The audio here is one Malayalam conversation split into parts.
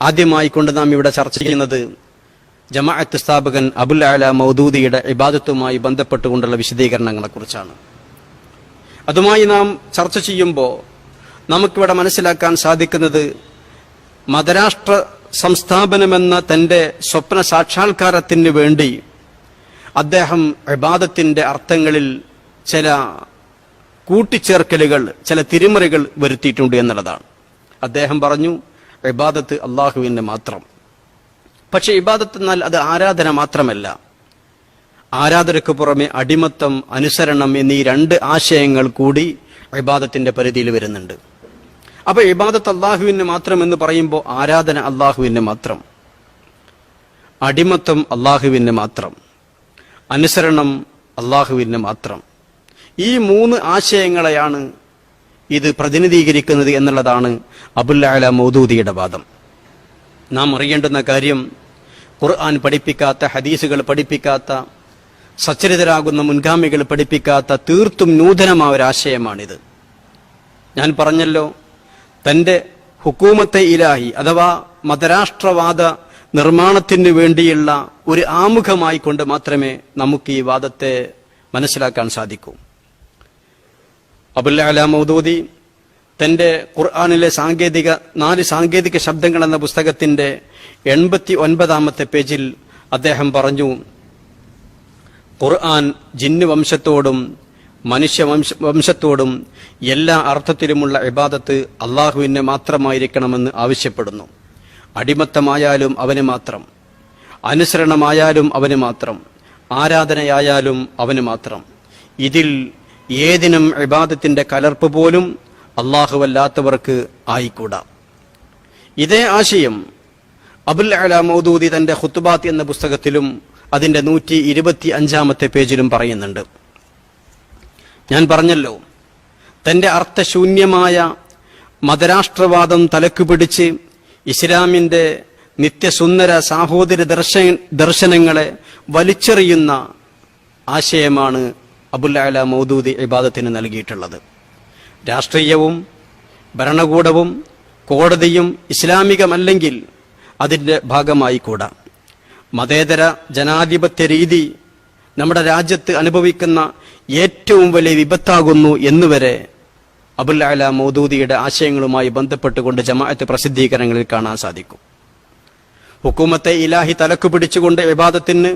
ആദ്യമായി കൊണ്ട് നാം ഇവിടെ ചർച്ച ചെയ്യുന്നത് ജമാഅത്ത് സ്ഥാപകൻ അബുൽ അഅല മൗദൂദിയുടെ ഇബാദത്തുമായി ബന്ധപ്പെട്ടുകൊണ്ടുള്ള വിശദീകരണങ്ങളെക്കുറിച്ചാണ്. അതുമായി നാം ചർച്ച ചെയ്യുമ്പോൾ നമുക്കിവിടെ മനസ്സിലാക്കാൻ സാധിക്കുന്നത് മതരാഷ്ട്ര സംസ്ഥാപനമെന്ന തന്റെ സ്വപ്ന സാക്ഷാത്കാരത്തിന് വേണ്ടി അദ്ദേഹം ഇബാദത്തിന്റെ അർത്ഥങ്ങളിൽ ചില കൂട്ടിച്ചേർക്കലുകൾ, ചില തിരിമറികൾ വരുത്തിയിട്ടുണ്ട് എന്നുള്ളതാണ്. അദ്ദേഹം പറഞ്ഞു ഇബാദത്ത് അള്ളാഹുവിന് മാത്രം. പക്ഷെ ഇബാദത്ത് എന്നാൽ അത് ആരാധന മാത്രമല്ല. ആരാധനയ്ക്ക് പുറമെ അടിമത്തം, അനുസരണം എന്നീ രണ്ട് ആശയങ്ങൾ കൂടി ഇബാദത്തിന്റെ പരിധിയിൽ വരുന്നുണ്ട്. അപ്പൊ ഇബാദത്ത് അള്ളാഹുവിന് മാത്രം എന്ന് പറയുമ്പോൾ ആരാധന അള്ളാഹുവിന് മാത്രം, അടിമത്തം അള്ളാഹുവിന് മാത്രം, അനുസരണം അള്ളാഹുവിന് മാത്രം. ഈ മൂന്ന് ആശയങ്ങളെയാണ് ഇത് പ്രതിനിധീകരിക്കുന്നത് എന്നുള്ളതാണ് അബുൽ അഅല മൗദൂദിയുടെ വാദം. നാം അറിയേണ്ടുന്ന കാര്യം, ഖുർആൻ പഠിപ്പിക്കാത്ത, ഹദീസുകൾ പഠിപ്പിക്കാത്ത, സച്ചരിതരാകുന്ന മുൻഗാമികൾ പഠിപ്പിക്കാത്ത തീർത്തും നൂതനമായ ഒരാശയമാണിത്. ഞാൻ പറഞ്ഞല്ലോ, തന്റെ ഹുക്കൂമത്തെ ഇലാഹി അഥവാ മതരാഷ്ട്രവാദ നിർമ്മാണത്തിന് വേണ്ടിയുള്ള ഒരു ആമുഖമായി കൊണ്ട് മാത്രമേ നമുക്ക് ഈ വാദത്തെ മനസ്സിലാക്കാൻ സാധിക്കൂ. അബുൽ അഅല മൗദൂദി തന്റെ ഖുർആനിലെ 4 സാങ്കേതിക ശബ്ദങ്ങൾ എന്ന പുസ്തകത്തിന്റെ 89-ാമത്തെ പേജിൽ അദ്ദേഹം പറഞ്ഞു, ഖുർആൻ ജിന്ന് വംശത്തോടും മനുഷ്യ വംശത്തോടും എല്ലാ അർത്ഥത്തിലുമുള്ള ഇബാദത്ത് അള്ളാഹുവിന് മാത്രമായിരിക്കണമെന്ന് ആവശ്യപ്പെടുന്നു. അടിമത്തമായാലും അവന് മാത്രം, അനുസരണമായാലും അവന് മാത്രം, ആരാധനയായാലും അവന് മാത്രം. ഇതിൽ ഏതിനും ഇബാദത്തിന്റെ കലർപ്പ് പോലും അല്ലാഹുവല്ലാത്തവർക്ക് ആയിക്കൂടാ. ഇതേ ആശയം അബുൽ അഅല മൗദൂദി തന്റെ ഖുത്ബാത്ത് എന്ന പുസ്തകത്തിലും അതിന്റെ 125-ാമത്തെ പേജിലും പറയുന്നുണ്ട്. ഞാൻ പറഞ്ഞല്ലോ, തന്റെ അർത്ഥശൂന്യമായ മതരാഷ്ട്രവാദം തലക്കു പിടിച്ച് ഇസ്ലാമിന്റെ നിത്യസുന്ദര സാഹോദര ദർശനങ്ങളെ വലിച്ചെറിയുന്ന ആശയമാണ് അബുൽ അഅല മൗദൂദി ഇബാദത്തിന് നൽകിയിട്ടുള്ളത്. രാഷ്ട്രീയവും ഭരണകൂടവും കോടതിയും ഇസ്ലാമികമല്ലെങ്കിൽ അതിന്റെ ഭാഗമായി കൂടാ. മതേതര ജനാധിപത്യ രീതി നമ്മുടെ രാജ്യത്ത് അനുഭവിക്കുന്ന ഏറ്റവും വലിയ വിപത്താകുന്നു എന്നുവരെ അബുൽ അഅല മൗദൂദിയുടെ ആശയങ്ങളുമായി ബന്ധപ്പെട്ടുകൊണ്ട് ജമാഅത്ത് പ്രസിദ്ധീകരണങ്ങളിൽ കാണാൻ സാധിക്കും. ഹുക്കൂമത്തെ ഇലാഹി തലക്കു പിടിച്ചുകൊണ്ട് ഇബാദത്തിന്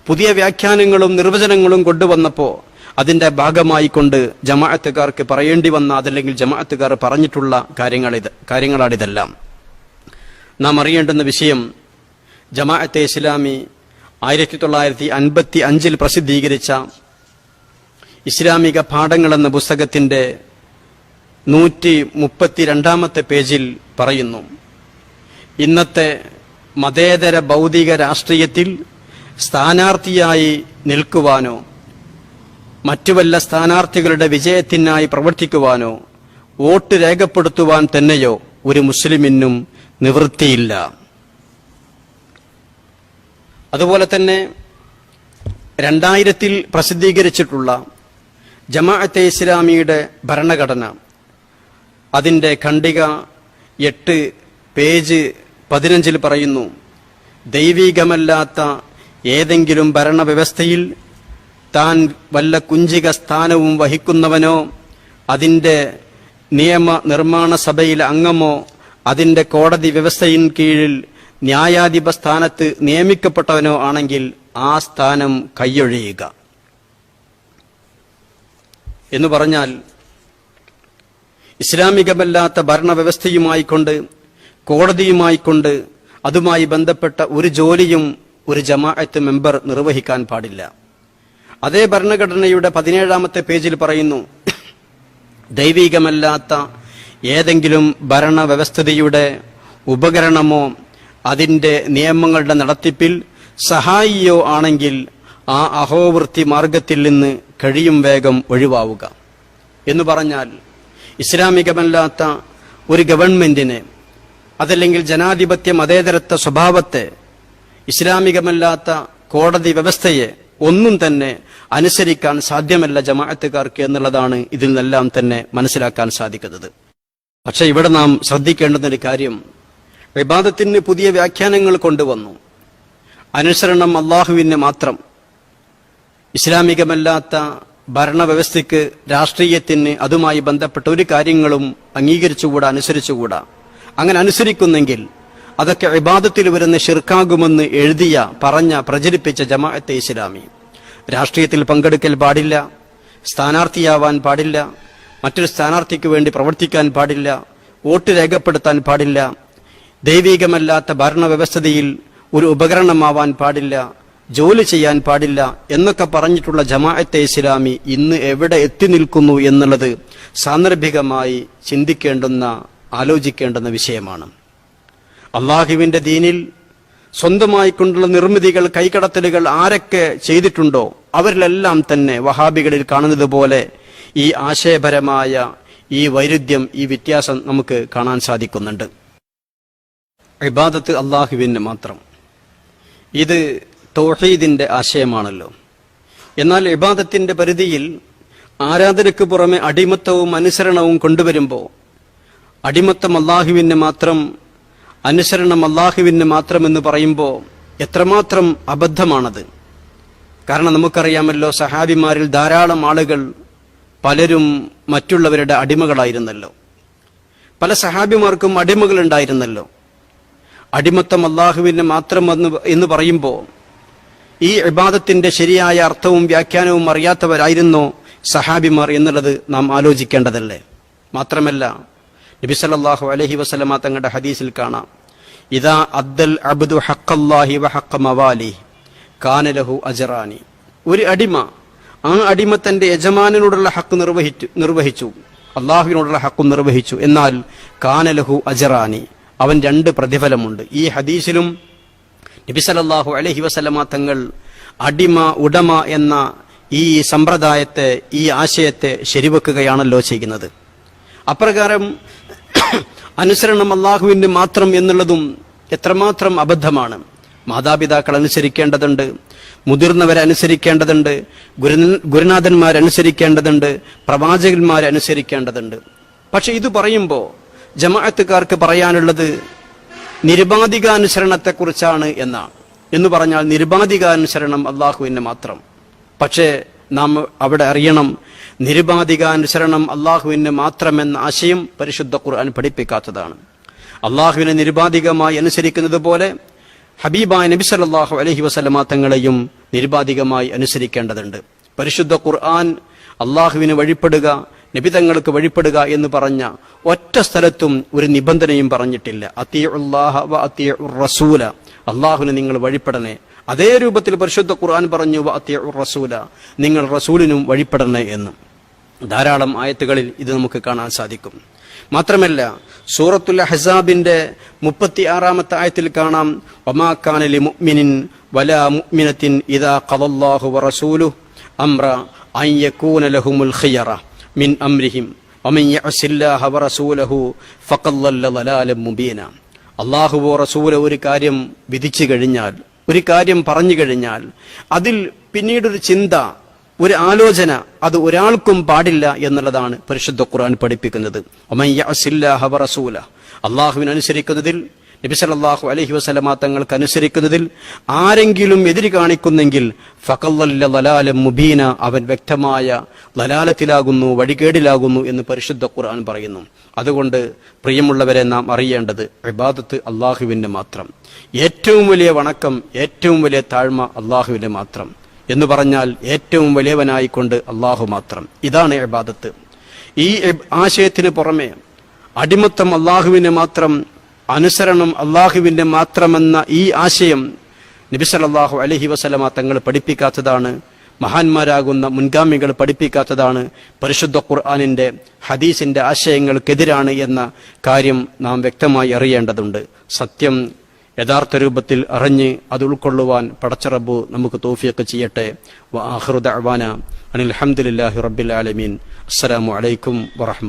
പുതിയ വ്യാഖ്യാനങ്ങളും നിർവചനങ്ങളും കൊണ്ടുവന്നപ്പോൾ അതിന്റെ ഭാഗമായി കൊണ്ട് ജമാഅത്തുകാർക്ക് പറയേണ്ടി വന്ന, അതല്ലെങ്കിൽ ജമാഅത്തുകാർ പറഞ്ഞിട്ടുള്ള കാര്യങ്ങളാണിതെല്ലാം. നാം അറിയേണ്ടുന്ന വിഷയം, ജമാഅത്തെ ഇസ്ലാമി 1955 പ്രസിദ്ധീകരിച്ച ഇസ്ലാമിക പാഠങ്ങൾ എന്ന പുസ്തകത്തിന്റെ 132-ാമത്തെ പേജിൽ പറയുന്നു, ഇന്നത്തെ മതേതര ഭൗതിക രാഷ്ട്രീയത്തിൽ സ്ഥാനാർത്ഥിയായി നിൽക്കുവാനോ മറ്റു വല്ല സ്ഥാനാർത്ഥികളുടെ വിജയത്തിനായി പ്രവർത്തിക്കുവാനോ വോട്ട് രേഖപ്പെടുത്തുവാൻ തന്നെയോ ഒരു മുസ്ലിമിനും നിവൃത്തിയില്ല. അതുപോലെ തന്നെ 2000 പ്രസിദ്ധീകരിച്ചിട്ടുള്ള ജമാഅത്തെ ഇസ്ലാമിയുടെ ഭരണഘടന, അതിന്റെ ഖണ്ഡിക 8 പേജ് 15 പറയുന്നു, ദൈവികമല്ലാത്ത ഏതെങ്കിലും ഭരണവ്യവസ്ഥയിൽ താൻ വല്ല കുഞ്ചിക സ്ഥാനവും വഹിക്കുന്നവനോ അതിന്റെ നിയമ നിർമ്മാണ സഭയിലെ അംഗമോ അതിന്റെ കോടതി വ്യവസ്ഥയിൻ കീഴിൽ ന്യായാധിപ സ്ഥാനത്ത് നിയമിക്കപ്പെട്ടവനോ ആണെങ്കിൽ ആ സ്ഥാനം കൈയൊഴിയുക എന്ന് പറഞ്ഞാൽ, ഇസ്ലാമികമല്ലാത്ത ഭരണവ്യവസ്ഥയുമായിക്കൊണ്ട്, കോടതിയുമായിക്കൊണ്ട്, അതുമായി ബന്ധപ്പെട്ട ഒരു ജോലിയും ഒരു ജമാഅത്ത് മെമ്പർ നിർവഹിക്കാൻ പാടില്ല. അതേ ഭരണഘടനയുടെ 17-ാമത്തെ പേജിൽ പറയുന്നു, ദൈവികമല്ലാത്ത ഏതെങ്കിലും ഭരണവ്യവസ്ഥയുടെ ഉപകരണമോ അതിന്റെ നിയമങ്ങളുടെ നടത്തിപ്പിൽ സഹായിയോ ആണെങ്കിൽ ആ അഹോവൃത്തി മാർഗത്തിൽ നിന്ന് കഴിയും വേഗം ഒഴിവാവുക എന്ന് പറഞ്ഞാൽ, ഇസ്ലാമികമല്ലാത്ത ഒരു ഗവൺമെന്റിനെ, അതല്ലെങ്കിൽ ജനാധിപത്യ മതേതരത്വ സ്വഭാവത്തെ, ഇസ്ലാമികമല്ലാത്ത കോടതി വ്യവസ്ഥയെ ഒന്നും തന്നെ അനുസരിക്കാൻ സാധ്യമല്ല ജമാഅത്തുകാർക്ക് എന്നുള്ളതാണ് ഇതിൽ നിന്നെല്ലാം തന്നെ മനസ്സിലാക്കാൻ സാധിക്കുന്നത്. പക്ഷെ ഇവിടെ നാം ശ്രദ്ധിക്കേണ്ടുന്നൊരു കാര്യം, ഇബാദത്തിന് പുതിയ വ്യാഖ്യാനങ്ങൾ കൊണ്ടുവന്നു. അനുസരണം അള്ളാഹുവിന് മാത്രം. ഇസ്ലാമികമല്ലാത്ത ഭരണവ്യവസ്ഥയ്ക്ക്, രാഷ്ട്രീയത്തിന്, അതുമായി ബന്ധപ്പെട്ട ഒരു കാര്യങ്ങളും അംഗീകരിച്ചുകൂടാ, അനുസരിച്ചുകൂടാ. അങ്ങനെ അനുസരിക്കുന്നെങ്കിൽ അതൊക്കെ ഇബാദത്തിൽ വരുന്ന ശിർക്കാകുമെന്ന് എഴുതിയ, പറഞ്ഞ, പ്രചരിപ്പിച്ച ജമാഅത്തെ ഇസ്ലാമി. രാഷ്ട്രീയത്തിൽ പങ്കെടുക്കൽ പാടില്ല, സ്ഥാനാർത്ഥിയാവാൻ പാടില്ല, മറ്റൊരു സ്ഥാനാർത്ഥിക്ക് വേണ്ടി പ്രവർത്തിക്കാൻ പാടില്ല, വോട്ട് രേഖപ്പെടുത്താൻ പാടില്ല, ദൈവികമല്ലാത്ത ഭരണവ്യവസ്ഥയിൽ ഒരു ഉപകരണമാവാൻ പാടില്ല, ജോലി ചെയ്യാൻ പാടില്ല എന്നൊക്കെ പറഞ്ഞിട്ടുള്ള ജമാഅത്തെ ഇസ്ലാമി ഇന്ന് എവിടെ എത്തി നിൽക്കുന്നു എന്നുള്ളത് സാന്ദർഭികമായി ചിന്തിക്കേണ്ടുന്ന, ആലോചിക്കേണ്ടുന്ന വിഷയമാണ്. അള്ളാഹുവിന്റെ ദീനിൽ സ്വന്തമായി കൊണ്ടുള്ള നിർമ്മിതികൾ, കൈകടത്തലുകൾ ആരൊക്കെ ചെയ്തിട്ടുണ്ടോ അവരിലെല്ലാം തന്നെ വഹാബികളിൽ കാണുന്നത് പോലെ ഈ ആശയപരമായ ഈ വൈരുദ്ധ്യം, ഈ വ്യത്യാസം നമുക്ക് കാണാൻ സാധിക്കുന്നുണ്ട്. ഇബാദത്ത് അള്ളാഹുവിന് മാത്രം, ഇത് തൗഹീദിന്റെ ആശയമാണല്ലോ. എന്നാൽ ഇബാദത്തിന്റെ പരിധിയിൽ ആരാധനയ്ക്ക് പുറമെ അടിമത്തവും അനുസരണവും കൊണ്ടുവരുമ്പോൾ അടിമത്തം അള്ളാഹുവിന് മാത്രം, അനുസരണം അള്ളാഹുവിന് മാത്രം എന്ന് പറയുമ്പോൾ എത്രമാത്രം അബദ്ധമാണത്. കാരണം നമുക്കറിയാമല്ലോ, സഹാബിമാരിൽ ധാരാളം ആളുകൾ പലരും മറ്റുള്ളവരുടെ അടിമകളായിരുന്നല്ലോ. പല സഹാബിമാർക്കും അടിമകൾ ഉണ്ടായിരുന്നല്ലോ. അടിമത്തം അള്ളാഹുവിന് മാത്രം എന്ന് പറയുമ്പോൾ ഈ ഇബാദത്തിന്റെ ശരിയായ അർത്ഥവും വ്യാഖ്യാനവും അറിയാത്തവരായിരുന്നോ സഹാബിമാർ എന്നുള്ളത് നാം ആലോചിക്കേണ്ടതല്ലേ. മാത്രമല്ല, നബി സല്ലല്ലാഹു അലൈഹി വസല്ലമ തങ്ങളുടെ ഹദീസിൽ കാണാം, ഇദാ അദ്ദൽ അബ്ദു ഹഖ്ഖല്ലാഹി വ ഹഖ്ഖ മവാലി കാന ലഹു അജ്റാനി. ഒരു അടിമ, ആ അടിമ തന്റെ യജമാനനോടുള്ള ഹക്ക് നിർവഹിച്ചു, അള്ളാഹുവിനോടുള്ള ഹക്കും നിർവഹിച്ചു, എന്നാൽ കാന ലഹു അജ്റാനി, അവൻ 2 പ്രതിഫലമുണ്ട്. ഈ ഹദീസിലും നബി സല്ലല്ലാഹു അലൈഹി വസല്ലമ തങ്ങൾ അടിമ, ഉടമ എന്ന ഈ സമ്പ്രദായത്തെ, ഈ ആശയത്തെ ശരിവെക്കുകയാണല്ലോ ചെയ്യുന്നത്. അപ്രകാരം അനുസരണം അള്ളാഹുവിന് മാത്രം എന്നുള്ളതും എത്രമാത്രം അബദ്ധമാണ്. മാതാപിതാക്കൾ അനുസരിക്കേണ്ടതുണ്ട്, മുതിർന്നവരെ അനുസരിക്കേണ്ടതുണ്ട്, ഗുരുനാഥന്മാരനുസരിക്കേണ്ടതുണ്ട്, പ്രവാചകന്മാരനുസരിക്കേണ്ടതുണ്ട്. പക്ഷെ ഇത് പറയുമ്പോൾ ജമാഅത്തുകാർക്ക് പറയാനുള്ളത് നിരുപാധികാനുസരണത്തെക്കുറിച്ചാണ് എന്നാണ്. എന്ന് പറഞ്ഞാൽ നിരുപാധികാനുസരണം അള്ളാഹുവിന് മാത്രം. പക്ഷേ നാം അവിടെ അറിയണം, നിരുപാധികാനുസരണം അള്ളാഹുവിന് മാത്രമെന്ന ആശയം പരിശുദ്ധ ഖുർആൻ പഠിപ്പിക്കാത്തതാണ്. അള്ളാഹുവിനെ നിരുപാധികമായി അനുസരിക്കുന്നത് പോലെ ഹബീബായ നബി സല്ലല്ലാഹു അലൈഹി വസല്ലമ തങ്ങളെയും നിരുപാധികമായി അനുസരിക്കേണ്ടതുണ്ട്. പരിശുദ്ധ ഖുർആൻ അള്ളാഹുവിന് വഴിപ്പെടുക, നബിതങ്ങൾക്ക് വഴിപ്പെടുക എന്ന് പറഞ്ഞ ഒറ്റ സ്ഥലത്തും ഒരു നിബന്ധനയും പറഞ്ഞിട്ടില്ല. അത്തിഉല്ലാഹ വ അത്തിഉർ റസൂല, അള്ളാഹുവിന് നിങ്ങൾ വഴിപ്പെടണേ. അതേ രൂപത്തിൽ പരിശുദ്ധ ഖുർആൻ പറഞ്ഞു, വ അത്തിഉർ റസൂല, നിങ്ങൾ റസൂലിനും വഴിപ്പെടണേ എന്ന്. ധാരാളം ആയത്തുകളിൽ ഇത് നമുക്ക് കാണാൻ സാധിക്കും. മാത്രമല്ല, സൂറത്തുൽ അഹ്സാബിന്റെ 36-ാമത്തെ ആയത്തിൽ കാണാം, വമാ കാന ലിമുഅ്മിനിൻ വലാ മുഅ്മിനത്തിൻ ഇദാ ഖദല്ലാഹു വറസൂലുഹു അംറ അൻ യകൂന ലഹുമുൽ ഖിയറ മിൻ അംരിഹിം വമൻ യഅസില്ലാഹ വറസൂലഹു ഫഖദ് ളല്ല ളലാലൻ മുബീന. അല്ലാഹുവോ റസൂലോ ഒരു കാര്യം വിധിച്ചു കഴിഞ്ഞാൽ, ഒരു കാര്യം പറഞ്ഞു കഴിഞ്ഞാൽ അതിൽ പിന്നീടൊരു ചിന്ത, ഒരു ആലോചന അത് ഒരാൾക്കും പാടില്ല എന്നുള്ളതാണ് പരിശുദ്ധ ഖുർആൻ പഠിപ്പിക്കുന്നത്. വമൻ യഅസില്ലാഹ വറസൂലഹു, അല്ലാഹുവിനെ അനുസരിക്കുന്നതിൽ, നബി സല്ലല്ലാഹു അലൈഹി വസല്ലമ തങ്ങൾക്ക് അനുസരിക്കുന്നതിൽ ആരെങ്കിലും എതിര് കാണിക്കുന്നെങ്കിൽ ഫഖദ് ളല്ല ളലാലൻ മുബീന, അവൻ വ്യക്തമായ ളലാലത്തിലാകുന്നു, വഴികേടിലാകുന്നു എന്ന് പരിശുദ്ധ ഖുർആൻ പറയുന്നു. അതുകൊണ്ട് പ്രിയമുള്ളവരെ, നാം അറിയേണ്ടത് ഇബാദത്ത് അള്ളാഹുവിന് മാത്രം. ഏറ്റവും വലിയ വണക്കം, ഏറ്റവും വലിയ താഴ്മ അള്ളാഹുവിന് മാത്രം എന്ന് പറഞ്ഞാൽ ഏറ്റവും വലിയവനായിക്കൊണ്ട് അള്ളാഹു മാത്രം. ഇതാണ് ഇബാദത്ത്. ഈ ആശയത്തിന് പുറമെ അടിമത്തം അള്ളാഹുവിന് മാത്രം, അനുസരണം അള്ളാഹുവിന്റെ മാത്രമെന്ന ഈ ആശയം നബി സല്ലല്ലാഹു അലൈഹി വസല്ലമ തങ്ങൾ പഠിപ്പിക്കാത്തതാണ്. മഹാന്മാരാകുന്ന മുൻഗാമികൾ പഠിപ്പിക്കാത്തതാണ്. പരിശുദ്ധ ഖുർആനിന്റെ, ഹദീസിന്റെ ആശയങ്ങൾക്കെതിരാണ് എന്ന കാര്യം നാം വ്യക്തമായി അറിയേണ്ടതുണ്ട്. സത്യം യഥാർത്ഥ രൂപത്തിൽ അറിഞ്ഞ് അത് ഉൾക്കൊള്ളുവാൻ പടച്ച റബ്ബ് നമുക്ക് തൗഫീഖ് ചെയ്യട്ടെ. വ ആഖിറു ദഅവാന അനിൽ ഹംദുലില്ലാഹി റബ്ബിൽ ആലമീൻ. അസ്സലാമു അലൈക്കും വറഹ്മത്തുള്ളാഹി.